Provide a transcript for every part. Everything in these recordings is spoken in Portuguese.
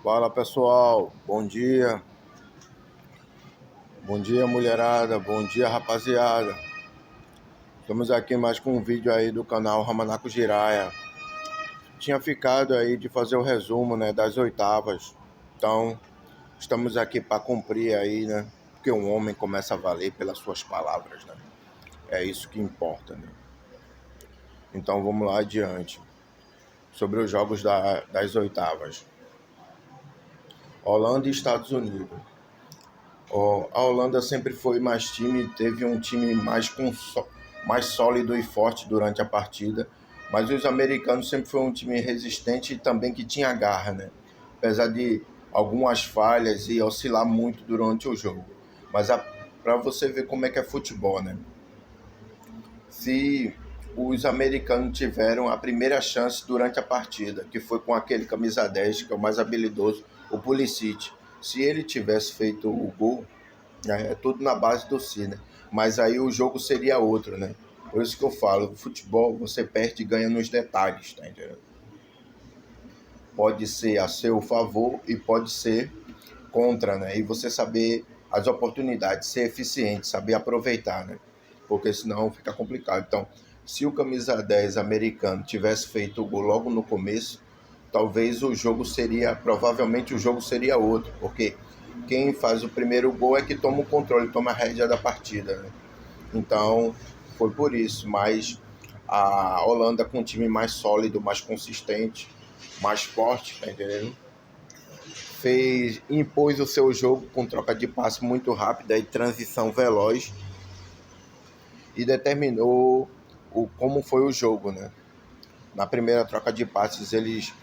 Fala pessoal, bom dia mulherada, bom dia rapaziada. Estamos aqui mais com um vídeo aí do canal Ramanaco Jiraya. Tinha ficado aí de fazer o resumo, né, das oitavas. Então, estamos aqui para cumprir aí, né, porque um homem começa a valer pelas suas palavras, né. É isso que importa, né. Então vamos lá adiante. Sobre os jogos das oitavas. Holanda e Estados Unidos. A Holanda sempre foi mais time, teve um time mais sólido e forte durante a partida, mas os americanos sempre foi um time resistente e também que tinha garra, né? Apesar de algumas falhas e oscilar muito durante o jogo. Mas para você ver como é que é futebol, né? Se os americanos tiveram a primeira chance durante a partida, que foi com aquele camisa 10, que é o mais habilidoso, o Pulisic. Se ele tivesse feito o gol, é tudo na base do si, né? Mas aí o jogo seria outro, né? Por isso que eu falo, o futebol você perde e ganha nos detalhes, tá entendendo? Pode ser a seu favor e pode ser contra, né? E você saber as oportunidades, ser eficiente, saber aproveitar, né? Porque senão fica complicado. Então, se o camisa 10 americano tivesse feito o gol logo no começo, talvez provavelmente o jogo seria outro, porque quem faz o primeiro gol é que toma o controle, toma a rédea da partida, né? Então, foi por isso, mas a Holanda com um time mais sólido, mais consistente, mais forte, tá entendendo? Impôs o seu jogo com troca de passe muito rápida e transição veloz e determinou como foi o jogo, né? Na primeira troca de passes eles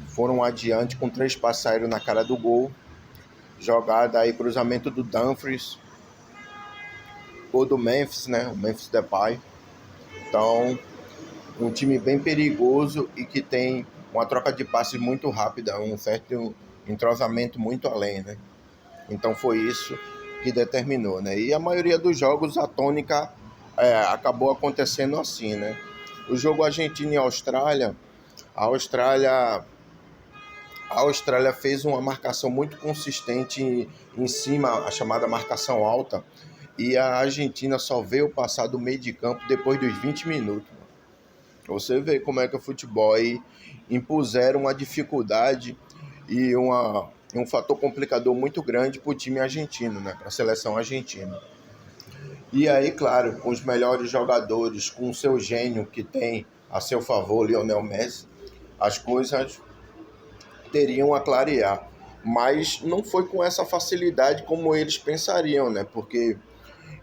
foram adiante com 3 passes aéreos na cara do gol, jogada aí, cruzamento do Dumfries, ou do Memphis, né? O Memphis Depay. Então, um time bem perigoso e que tem uma troca de passes muito rápida, um certo entrosamento muito além, né? Então foi isso que determinou, né? E a maioria dos jogos a tônica acabou acontecendo assim, né? O jogo Argentina e Austrália, a Austrália a Austrália fez uma marcação muito consistente em cima, a chamada marcação alta, e a Argentina só veio passar do meio de campo depois dos 20 minutos. Você vê como é que o futebol aí impuseram uma dificuldade e um fator complicador muito grande para o time argentino, né? Para a seleção argentina. E aí, claro, com os melhores jogadores, com o seu gênio que tem a seu favor, Lionel Messi, as coisas teriam a clarear. Mas não foi com essa facilidade como eles pensariam, né? Porque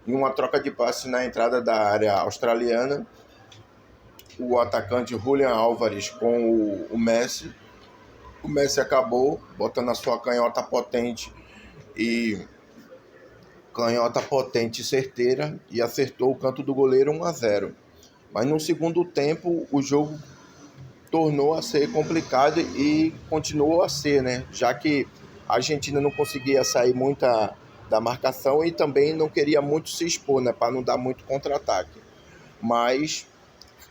em uma troca de passe na entrada da área australiana, o atacante Julian Álvares com o Messi acabou botando a sua canhota potente e certeira e acertou o canto do goleiro 1-0. Mas no segundo tempo o jogo tornou a ser complicado e continuou a ser, né? Já que a Argentina não conseguia sair muita da marcação e também não queria muito se expor, né? Para não dar muito contra-ataque. Mas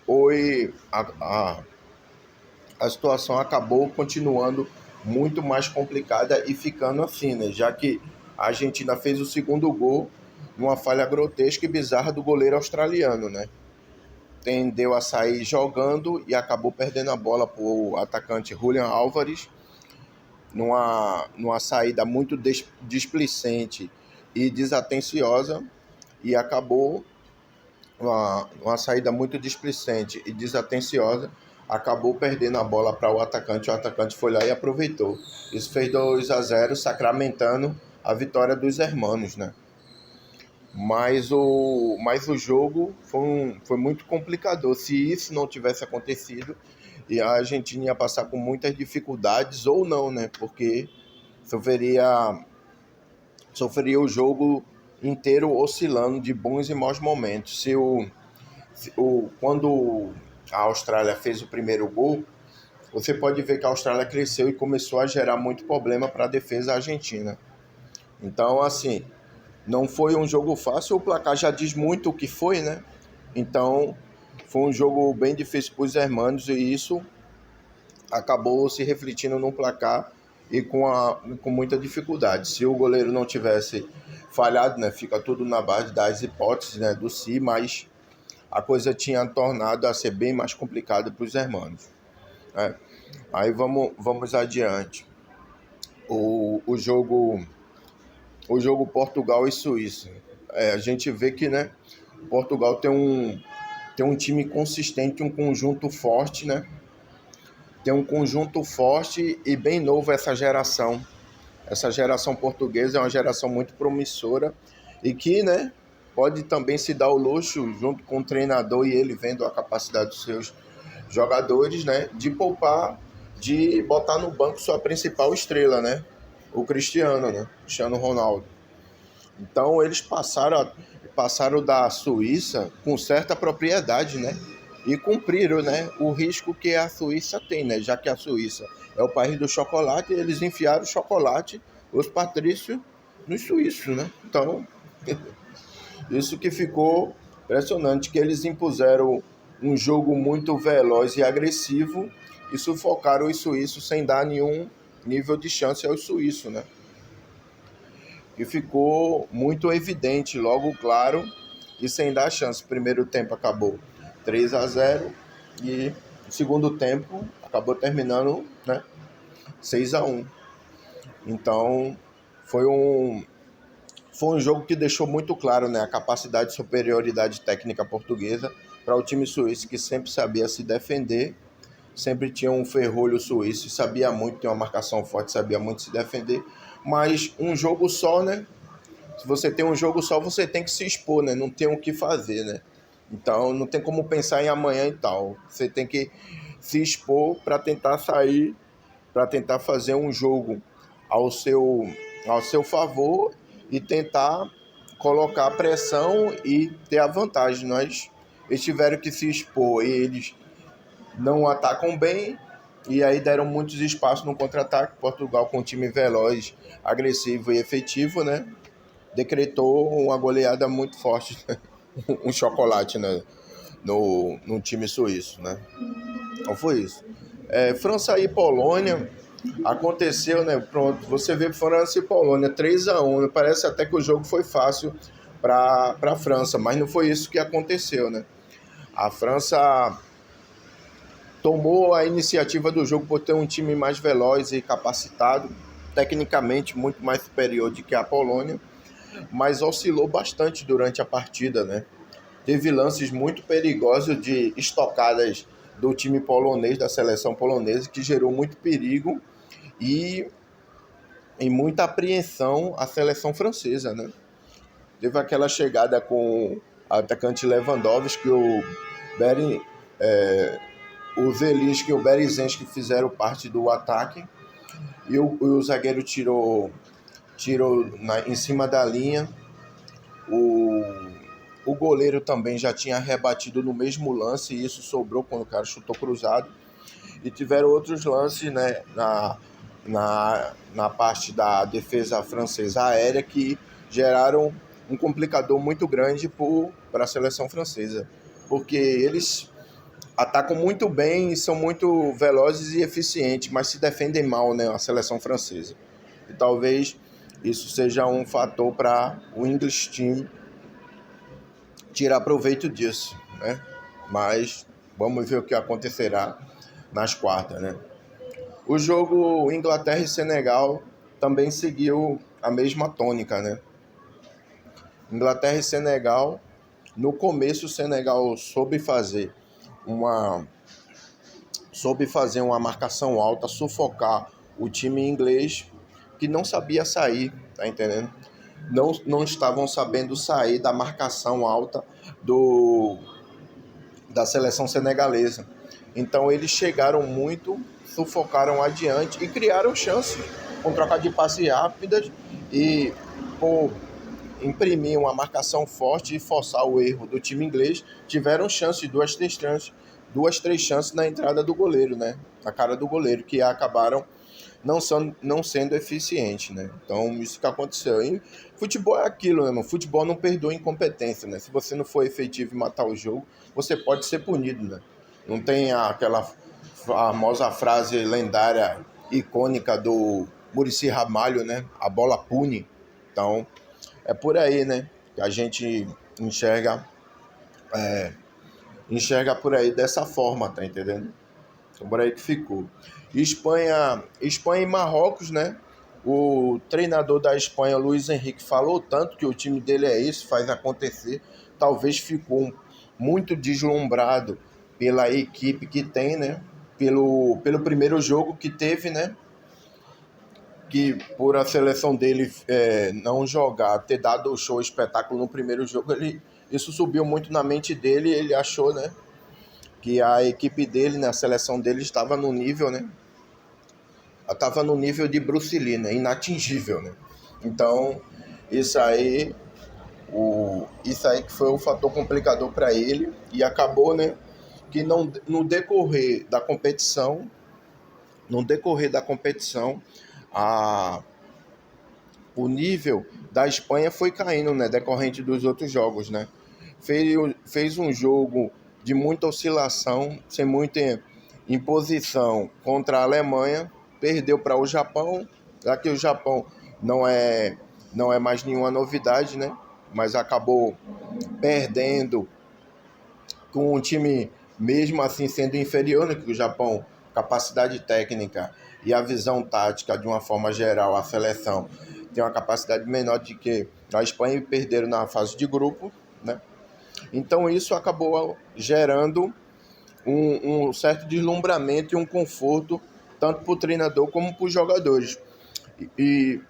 foi a situação acabou continuando muito mais complicada e ficando assim, né? Já que a Argentina fez o segundo gol numa falha grotesca e bizarra do goleiro australiano, né? Tendeu a sair jogando e acabou perdendo a bola para o atacante Julian Álvares numa saída muito displicente e desatenciosa, e acabou uma saída muito displicente e desatenciosa, acabou perdendo a bola para o atacante foi lá e aproveitou. Isso fez 2-0, sacramentando a vitória dos hermanos, né? Mas o jogo foi muito complicador. Se isso não tivesse acontecido, e a Argentina ia passar com muitas dificuldades, ou não, né? Porque sofreria o jogo inteiro oscilando de bons e maus momentos. Quando a Austrália fez o primeiro gol, você pode ver que a Austrália cresceu e começou a gerar muito problema para a defesa argentina. Então, assim, não foi um jogo fácil, o placar já diz muito o que foi, né? Então, foi um jogo bem difícil para os hermanos e isso acabou se refletindo no placar e com muita dificuldade. Se o goleiro não tivesse falhado, né, fica tudo na base das hipóteses, né, do si, mas a coisa tinha tornado a ser bem mais complicada para os hermanos, né? Aí vamos adiante. O jogo Portugal e Suíça. A gente vê que, né, Portugal tem um time consistente, um conjunto forte, né? Tem um conjunto forte e bem novo essa geração. Essa geração portuguesa é uma geração muito promissora e que, né, pode também se dar o luxo, junto com o treinador e ele vendo a capacidade dos seus jogadores, né, de poupar, de botar no banco sua principal estrela, né, o Cristiano, né, Cristiano Ronaldo. Então eles passaram da Suíça com certa propriedade, né, e cumpriram, né, o risco que a Suíça tem, né, já que a Suíça é o país do chocolate, eles enfiaram o chocolate, os patrícios, nos suíços, né? Então, isso que ficou impressionante, que eles impuseram um jogo muito veloz e agressivo e sufocaram os suíços sem dar nenhum nível de chance aos suíços, né? E ficou muito evidente, logo claro, e sem dar chance. O primeiro tempo acabou 3-0 e o segundo tempo acabou terminando, né, 6-1. Então, foi um jogo que deixou muito claro, né, a capacidade de superioridade técnica portuguesa para o time suíço, que sempre sabia se defender, sempre tinha um ferrolho suíço, sabia muito, tem uma marcação forte, sabia muito se defender, mas um jogo só, né? Se você tem um jogo só, você tem que se expor, né? Não tem o que fazer, né? Então, não tem como pensar em amanhã e tal. Você tem que se expor para tentar sair, para tentar fazer um jogo ao seu favor e tentar colocar pressão e ter a vantagem. Eles tiveram que se expor e eles não atacam bem e aí deram muitos espaços no contra-ataque. Portugal, com um time veloz, agressivo e efetivo, né, decretou uma goleada muito forte, né? Um chocolate, né, no time suíço, né? Então foi isso. França e Polônia aconteceu, né? Pronto, você vê França e Polônia 3-1. Parece até que o jogo foi fácil para a França, mas não foi isso que aconteceu, né? A França tomou a iniciativa do jogo por ter um time mais veloz e capacitado, tecnicamente muito mais superior do que a Polônia, mas oscilou bastante durante a partida, né? Teve lances muito perigosos de estocadas do time polonês, da seleção polonesa, que gerou muito perigo e muita apreensão à seleção francesa, né? Teve aquela chegada com o atacante Lewandowski, o Zelinski e o Berezinski fizeram parte do ataque e o zagueiro tirou em cima da linha. O goleiro também já tinha rebatido no mesmo lance e isso sobrou quando o cara chutou cruzado. E tiveram outros lances, né, na parte da defesa francesa aérea que geraram um complicador muito grande para a seleção francesa, porque eles atacam muito bem e são muito velozes e eficientes, mas se defendem mal, né, a seleção francesa. E talvez isso seja um fator para o English Team tirar proveito disso, né? Mas vamos ver o que acontecerá nas quartas, né? O jogo Inglaterra e Senegal também seguiu a mesma tônica, né? Inglaterra e Senegal, no começo o Senegal soube fazer uma marcação alta, sufocar o time inglês que não sabia sair, tá entendendo? Não estavam sabendo sair da marcação alta da seleção senegalesa. Então eles chegaram muito, sufocaram adiante e criaram chances com troca de passe rápidas e por imprimir uma marcação forte e forçar o erro do time inglês, tiveram chances, duas, três chances na entrada do goleiro, né? Na cara do goleiro, que acabaram não sendo eficiente, né? Então, isso que aconteceu. E futebol é aquilo, né, mano? Futebol não perdoa incompetência, né? Se você não for efetivo e matar o jogo, você pode ser punido, né? Não tem aquela famosa frase lendária, icônica do Muricy Ramalho, né? A bola pune. Então, é por aí, né? Que a gente enxerga por aí dessa forma, tá entendendo? Então, por aí que ficou. Espanha e Marrocos, né? O treinador da Espanha, Luiz Henrique, falou tanto que o time dele é isso, faz acontecer. Talvez ficou muito deslumbrado pela equipe que tem, né? Pelo primeiro jogo que teve, né? Que por a seleção dele não jogar, ter dado o show, espetáculo no primeiro jogo, isso subiu muito na mente dele. Ele achou, né? Que a equipe dele, né, a seleção dele estava no nível, né? Estava no nível de Bruce Lee, né? Inatingível, né? Então, isso aí, isso aí que foi o fator complicador para ele e acabou, né? Que não, no decorrer da competição, o nível da Espanha foi caindo, né? Decorrente dos outros jogos, né? Fez um jogo de muita oscilação, sem muita imposição contra a Alemanha, perdeu para o Japão, já que o Japão não é mais nenhuma novidade, né? Mas acabou perdendo com um time mesmo assim sendo inferior, né? Que o Japão, capacidade técnica e a visão tática de uma forma geral, a seleção tem uma capacidade menor de que a Espanha, perderam na fase de grupo, né? Então isso acabou gerando um certo deslumbramento e um conforto tanto para o treinador como para os jogadores. E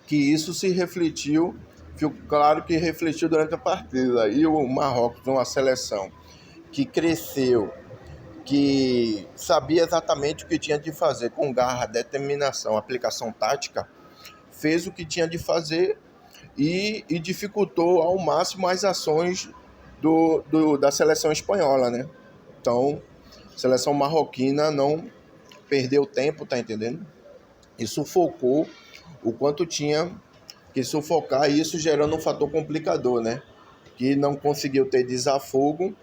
que isso se refletiu, ficou claro que refletiu durante a partida. E o Marrocos, uma seleção que cresceu, que sabia exatamente o que tinha de fazer, com garra, determinação, aplicação tática, fez o que tinha de fazer e dificultou ao máximo as ações da seleção espanhola, né? Então, a seleção marroquina não perdeu tempo, tá entendendo? E sufocou o quanto tinha que sufocar, e isso gerando um fator complicador, né? Que não conseguiu ter desafogo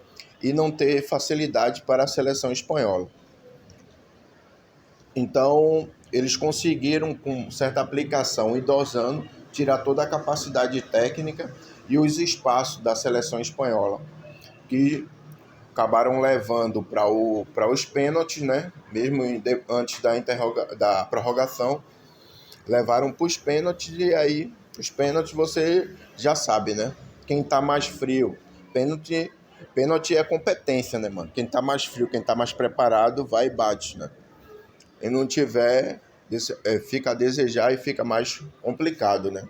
e não ter facilidade para a seleção espanhola. Então, eles conseguiram, com certa aplicação e dosando, tirar toda a capacidade técnica e os espaços da seleção espanhola, que acabaram levando para os pênaltis, né? Mesmo antes da prorrogação, levaram para os pênaltis, e aí os pênaltis você já sabe, né? Quem está mais frio, pênalti é competência, né, mano? Quem está mais frio, quem está mais preparado, vai e bate, né? E não tiver, fica a desejar e fica mais complicado, né?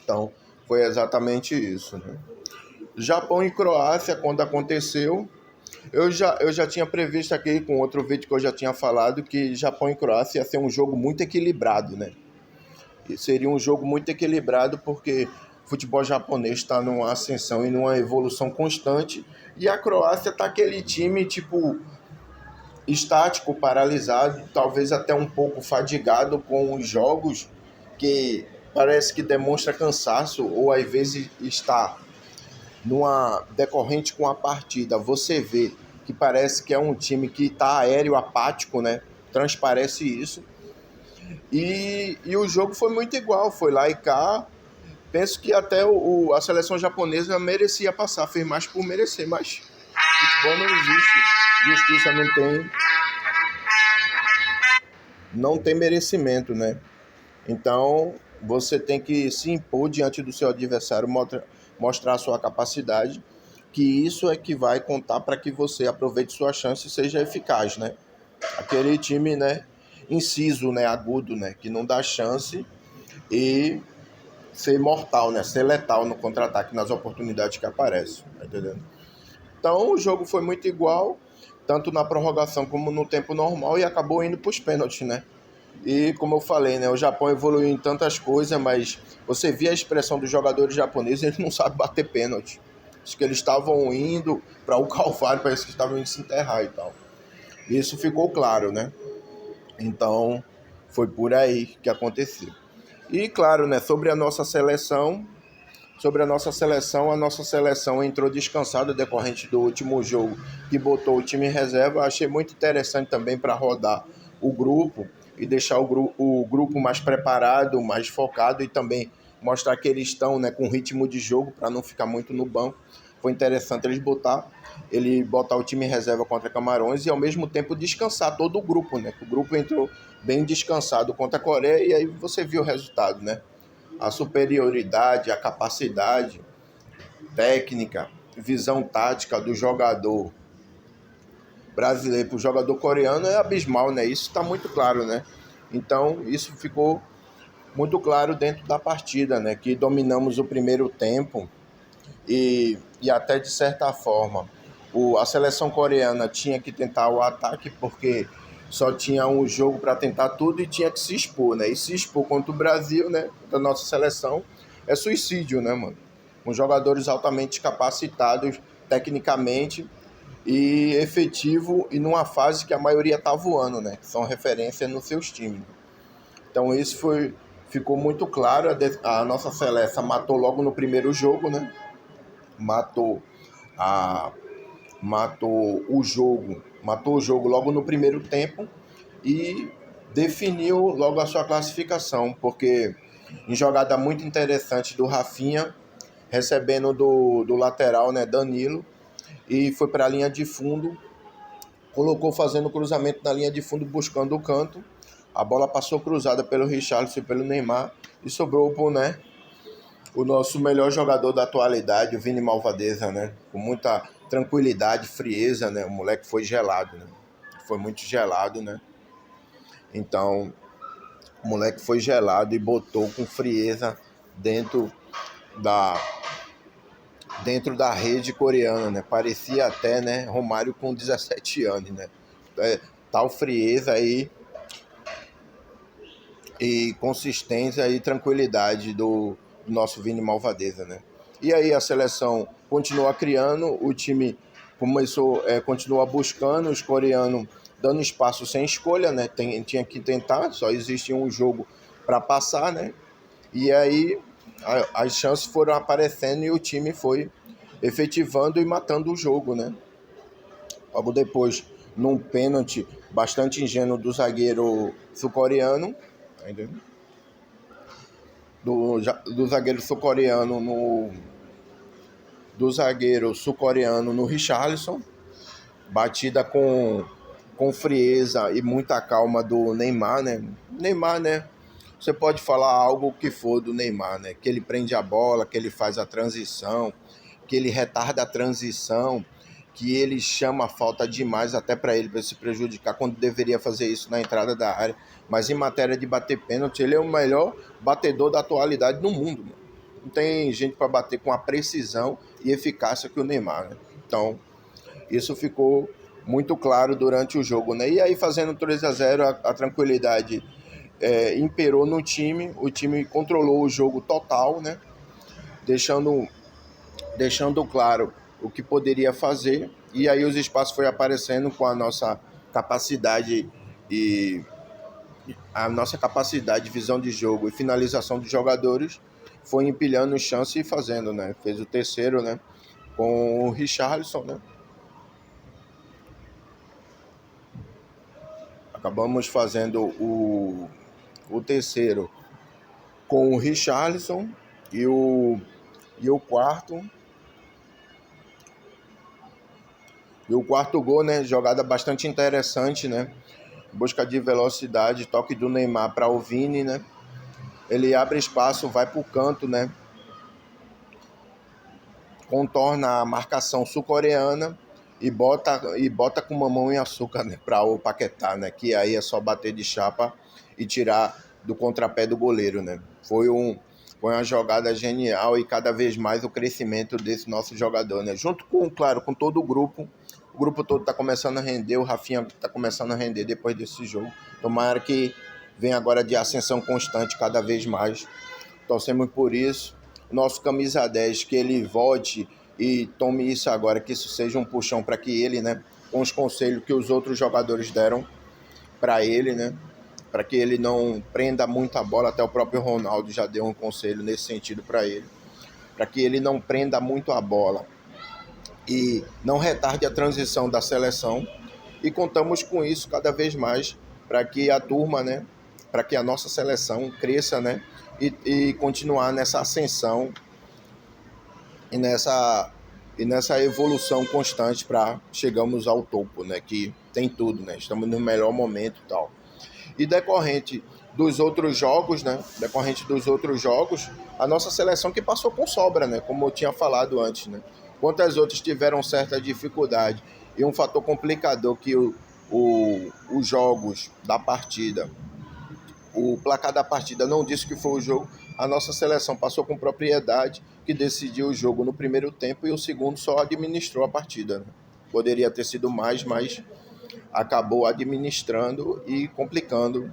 Então, foi exatamente isso, né? Japão e Croácia, quando aconteceu, eu já tinha previsto aqui com outro vídeo que eu já tinha falado que Japão e Croácia ia ser um jogo muito equilibrado, né? E seria um jogo muito equilibrado porque o futebol japonês está numa ascensão e numa evolução constante, e a Croácia tá aquele time, tipo, estático, paralisado, talvez até um pouco fadigado com os jogos, que parece que demonstra cansaço, ou às vezes está numa decorrente com a partida. Você vê que parece que é um time que está aéreo, apático, né? Transparece isso. E o jogo foi muito igual, foi lá e cá. Penso que até a seleção japonesa merecia passar, fez mais por merecer, mas futebol não existe, justiça não tem merecimento, né? Então você tem que se impor diante do seu adversário, mostrar a sua capacidade, que isso é que vai contar para que você aproveite sua chance e seja eficaz, né? Aquele time, né, inciso, né, agudo, né, que não dá chance, e ser mortal, né, ser letal no contra-ataque nas oportunidades que aparecem, tá entendendo? Então o jogo foi muito igual, tanto na prorrogação como no tempo normal, e acabou indo para os pênaltis, né? E como eu falei, né, o Japão evoluiu em tantas coisas, mas você via a expressão dos jogadores japoneses, eles não sabem bater pênalti. Acho que eles estavam indo para o calvário, parece que estavam indo se enterrar e tal. Isso ficou claro, né? Então, foi por aí que aconteceu. E claro, né, sobre a nossa seleção entrou descansada decorrente do último jogo, que botou o time em reserva. Achei muito interessante também para rodar o grupo e deixar o grupo mais preparado, mais focado e também mostrar que eles estão, né, com ritmo de jogo para não ficar muito no banco. Foi interessante ele botar o time em reserva contra Camarões e ao mesmo tempo descansar todo o grupo, né? O grupo entrou bem descansado contra a Coreia e aí você viu o resultado, né? A superioridade, a capacidade técnica, visão tática do jogador brasileiro para o jogador coreano é abismal, né? Isso está muito claro, né? Então, isso ficou muito claro dentro da partida, né? Que dominamos o primeiro tempo e até de certa forma a seleção coreana tinha que tentar o ataque porque só tinha um jogo para tentar tudo e tinha que se expor, né? E se expor contra o Brasil, né? Da nossa seleção é suicídio, né, mano? Com jogadores altamente capacitados tecnicamente e efetivo e numa fase que a maioria tá voando, né? Que são referências nos seus times. Então isso ficou muito claro. A nossa seleção matou logo no primeiro jogo, né? Matou a matou o jogo logo no primeiro tempo e definiu logo a sua classificação, porque em jogada muito interessante do Rafinha, recebendo do lateral, né, Danilo, e foi para a linha de fundo, colocou fazendo cruzamento na linha de fundo, buscando o canto, a bola passou cruzada pelo Richarlison e pelo Neymar, e sobrou pro, né, o nosso melhor jogador da atualidade, o Vini Malvadeza, né, com muita tranquilidade, frieza, né, o moleque foi gelado, né, foi muito gelado, né, então o moleque foi gelado e botou com frieza dentro da rede coreana, né? Parecia até, né, Romário com 17 anos, né? Tal frieza aí e consistência e tranquilidade do nosso Vini Malvadeza, né? E aí a seleção continua criando, o time continua buscando, os coreanos dando espaço sem escolha, né? Tinha que tentar, só existia um jogo para passar, né? E aí as chances foram aparecendo e o time foi efetivando e matando o jogo, né? Logo depois, num pênalti bastante ingênuo do zagueiro sul-coreano, do zagueiro sul-coreano no Richarlison, batida com frieza e muita calma do Neymar, né? Neymar, né? Você pode falar algo que for do Neymar, né? Que ele prende a bola, que ele faz a transição, que ele retarda a transição, que ele chama a falta demais até para ele se prejudicar quando deveria fazer isso na entrada da área. Mas em matéria de bater pênalti, ele é o melhor batedor da atualidade no mundo, mano. Não tem gente para bater com a precisão e eficácia que o Neymar, né? Então, isso ficou muito claro durante o jogo, né? E aí, fazendo 3-0, a tranquilidade imperou no time, o time controlou o jogo total, né? Deixando claro o que poderia fazer, e aí os espaços foi aparecendo com a nossa capacidade visão de jogo e finalização dos jogadores, foi empilhando chance e fazendo, né? Fez o terceiro, né? Com o Richarlison, né? Acabamos fazendo o terceiro com o Richarlison e o quarto gol, né? Jogada bastante interessante, né? Busca de velocidade, toque do Neymar para o Vini, né? Ele abre espaço, vai para o canto, né? Contorna a marcação sul-coreana e bota com mamão em açúcar, né? Para o Paquetá, né? Que aí é só bater de chapa e tirar do contrapé do goleiro, né? Foi uma jogada genial e cada vez mais o crescimento desse nosso jogador, né? Junto com, claro, com todo o grupo todo está começando a render, o Rafinha está começando a render depois desse jogo. Tomara que venha agora de ascensão constante cada vez mais. Torcemos por isso. Nosso camisa 10, que ele volte e tome isso agora, que isso seja um puxão para que ele, né, com os conselhos que os outros jogadores deram para ele, né, para que ele não prenda muito a bola, até o próprio Ronaldo já deu um conselho nesse sentido para ele, para que ele não prenda muito a bola e não retarde a transição da seleção, e contamos com isso cada vez mais para que a turma, né, para que a nossa seleção cresça, né, e continuar nessa ascensão e nessa evolução constante para chegarmos ao topo, né, que tem tudo, né, estamos no melhor momento e tal. E decorrente dos outros jogos, né, a nossa seleção que passou com sobra, né, como eu tinha falado antes, né, quantas outras tiveram certa dificuldade e um fator complicador que os jogos da partida, o placar da partida não disse que foi o jogo, a nossa seleção passou com propriedade, que decidiu o jogo no primeiro tempo e o segundo só administrou a partida, né? Poderia ter sido mais, mas acabou administrando e complicando,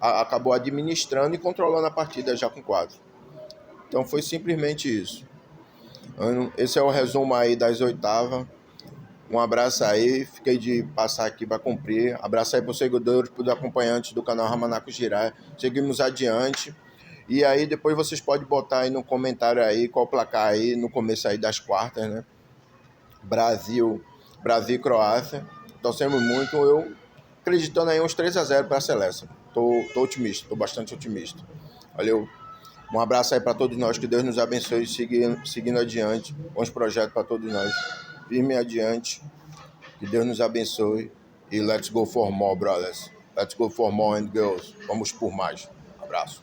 acabou administrando e controlando a partida já com 4. Então foi simplesmente isso. Esse é o resumo aí das oitavas. Um abraço aí, fiquei de passar aqui para cumprir. Abraço aí para os seguidores, para os acompanhantes do canal Ramanaco Girai. Seguimos adiante. E aí depois vocês podem botar aí no comentário aí qual o placar aí no começo aí das quartas, né? Brasil e Croácia. Torcemos muito. Eu acreditando aí uns 3-0 para a seleção. Tô otimista, tô bastante otimista. Valeu. Um abraço aí para todos nós, que Deus nos abençoe, seguindo adiante, bons projetos para todos nós. Firme adiante, que Deus nos abençoe e let's go for more, brothers. Let's go for more and girls. Vamos por mais. Abraço.